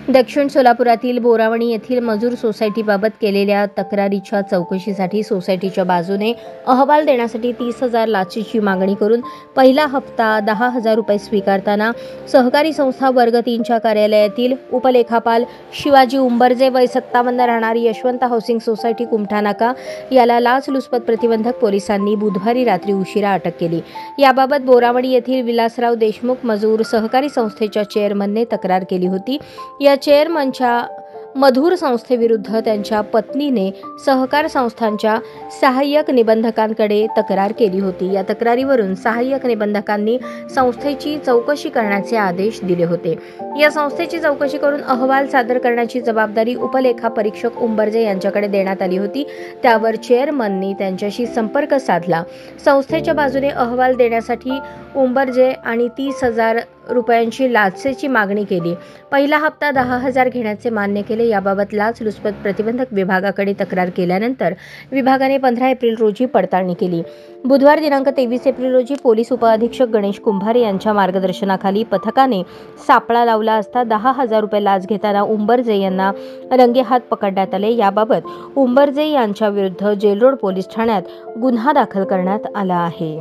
दक्षिण सोलापुरातील बोरावणी येथील मजूर सोसायटीबाबत केलेल्या तक्रारीच्या चौकशीसाठी सोसायटीच्या बाजूने अहवाल देण्यासाठी 30,000 लाचेची मागणी करून पहिला हप्ता 10,000 रुपये स्वीकारताना सहकारी संस्था वर्ग 3च्या कार्यालयातील उपलेखापाल शिवाजी उंबरजे वय 57 राहणारी यशवंत हाऊसिंग सोसायटी कुमठानाका याला लाचलुचपत प्रतिबंधक पोलिसांनी बुधवारी रात्री उशिरा अटक केली। याबाबत बोरावणी येथील विलासराव देशमुख मजूर सहकारी संस्थेच्या चेअरमनने तक्रार केली होती। या चेअरमनच्या मधुर संस्थेविरुद्ध त्यांच्या पत्नीने सहकार संस्थांच्या सहाय्यक निबंधकांकडे तक्रार केली होती। या तक्रारीवरून सहाय्यक निबंधकांनी संस्थेची चौकशी करण्याचे आदेश दिले होते। या संस्थेची चौकशी करून अहवाल सादर करण्याची जबाबदारी उपलेखा परीक्षक उंबरजे यांच्याकडे देण्यात आली होती। त्यावर चेअरमननी त्यांच्याशी संपर्क साधला। संस्थेच्या बाजूने अहवाल देण्यासाठी उंबरजे आणि 30,000 रुपयांची लाचेची मागणी केली। पहिला हप्ता 10,000 घेण्याचे मान्य केले। याबाबत लाचलुचपत प्रतिबंधक विभागाकडे तक्रार केल्यानंतर विभागाने 15 एप्रिल रोजी पडताळणी केली। बुधवार दिनांक 23 एप्रिल रोजी पोलीस उपअधीक्षक गणेश कुंभारे यांच्या मार्गदर्शनाखाली पथकाने सापळा लावला असता 10,000 रुपये लाच घेताना उंबरजे यांना रंगेहात पकडण्यात आले। याबाबत उंबरजे यांच्या विरुद्ध जेलरोड पोलीस ठाण्यात गुन्हा दाखल करण्यात आला आहे।